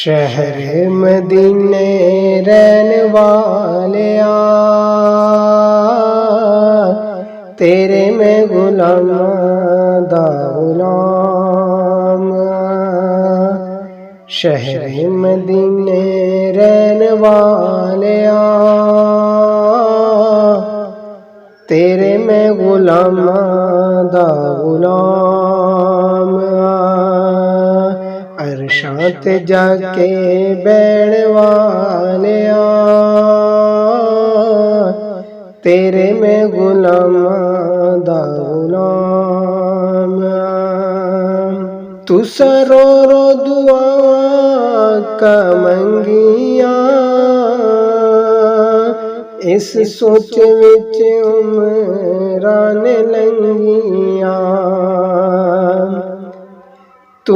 شہر مدینے رہن والیا تیرے میں غلام دا غلام شہر مدینے رہن والیا تیرے میں غلام دا غلام عرشاں تے جا کے بیٹھ والیا تیرے میں غلام دا غلام تو رو رو دعا کا منگیاں اس سوچ وچ عمران لنگیاں تو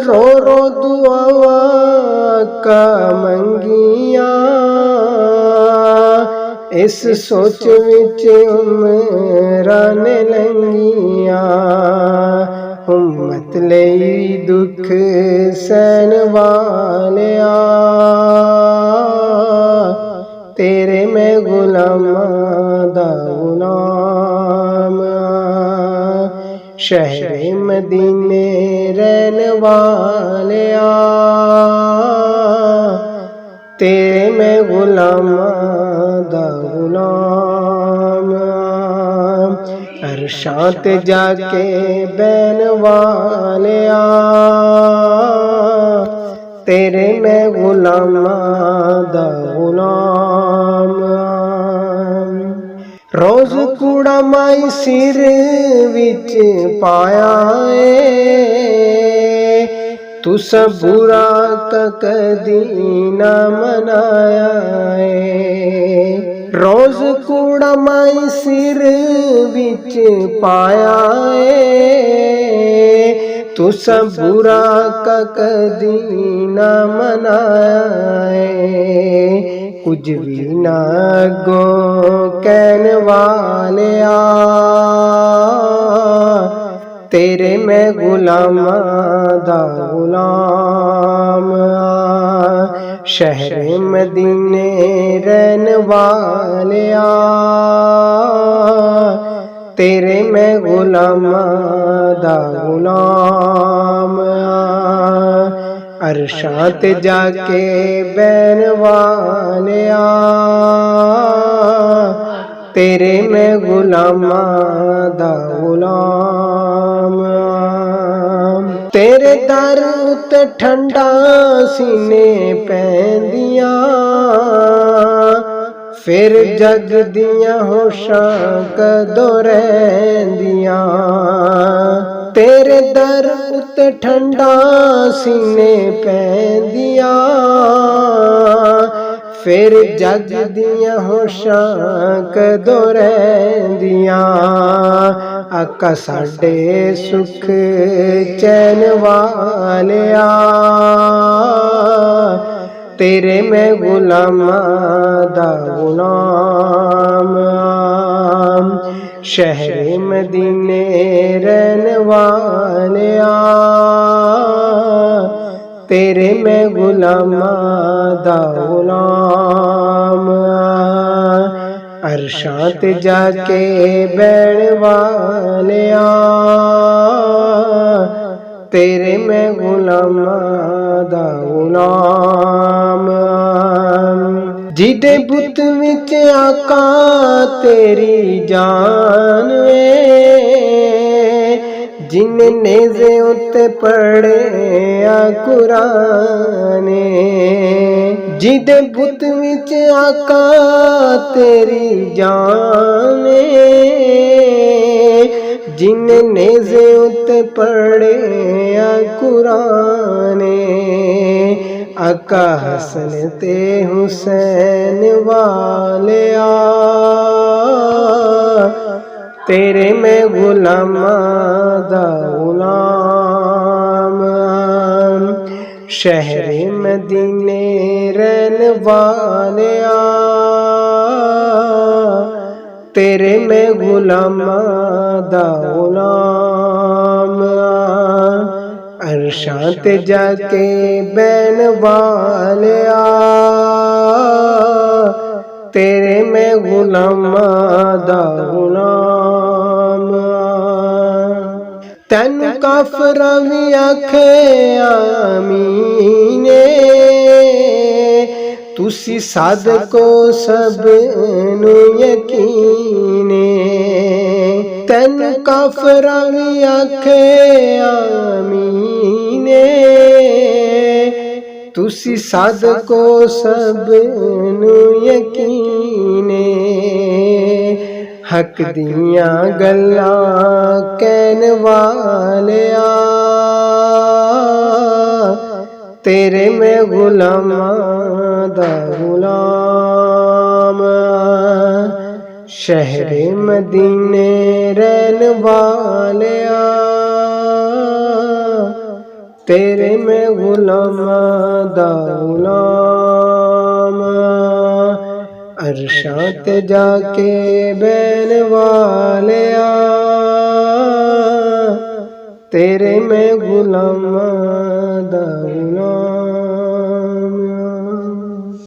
رو رو دعا کا منگیاں اس سوچ وچ عمران لنگیاں امت لئی دکھ سہن والیا تیرے میں غلام دا غلام شہر مدینے رہن والیا تیرے میں غلام دا غلام عرشاں تے جا کے بین والیا تیرے میں غلام دا غلام روز کوڑا مائی سر وچ پایا تو برا کدی نہ منایا روز کوڑا مائی سر وچ پایا تو برا کدی نہ منایا کچھ بھی نہ گو کہن والیا تیرے میں غلام دا غلام شہر مدینے رہن والیا تیرے میں غلام دا غلام عرشاں تے جا کے بین والیا تیرے میں غلام دا غلام تیرے در اُتے ٹھنڈا سینے پیندیاں پھر جگ دیاں ہوشاں کدوں رہندیاں تیرے در اُتے ٹھنڈا سینے پیندیاں پھر جگ دیاں ہوشاں کدوں رہندیاں آقا ساڈے سکھ چین والیا تیرے میں غلام دا غلام شہر مدینے رہن والیا تیرے میں غلام دا غلام عرشاں تے جا کے بیٹھ والیا تیرے میں غلام دا غلام جیدے بت وچ آقا تیری جان جن نیزے اُتے پڑھیا قرآن جیدے بت وچ آقا تیری جان جن نیزے اُتے پڑھیا قرآن آقا حسن تے حسین والیا تیرے میں غلام دا غلام شہر مدینے رہن والیا تیرے میں غلام دا غلام ਅਰਸ਼ਾਂ ਤੇ ਜਾ ਕੇ ਬੈਣ ਵਾਲਿਆ ਤੇਰੇ ਮੈਂ ਗੁਲਾਮਾਂ ਦਾ ਗੁਲਾਮ ਤੈਨੂੰ ਕਾਫਰਾਂ ਵੀ ਆਖੇ ਆਮੀਨੇ ਤੁਸੀਂ ਸਾਦਕੋ ਸਭ ਨੂੰ ਯਕੀਨੇ ਤੈਨੂੰ ਕਾਫਰਾਂ ਵੀ ਆਖੇ ਆਮੀਨੇ ਤੁਸੀਂ ਸਾਦਕੋ ਸਭ ਨੂੰ ਯਕੀਨੇ ਹੱਕ ਦੀਆਂ ਗੱਲਾਂ ਕਹਿਣ ਵਾਲਿਆ ਤੇਰੇ ਮੈਂ ਗੁਲਾਮਾਂ ਦਾ ਗੁਲਾਮ ਸ਼ਹਿਰੇ ਮਦੀਨੇ ਰਹਿਣ ਵਾਲਿਆ ਤੇਰੇ ਮੈਂ ਗੁਲਾਮਾਂ ਦਾ ਗੁਲਾਮ ਅਰਸ਼ਾਂ ਤੇ ਜਾ ਕੇ ਬੈਣ ਵਾਲਿਆ ਤੇਰੇ ਮੈਂ ਗੁਲਾਮਾਂ ਦਾ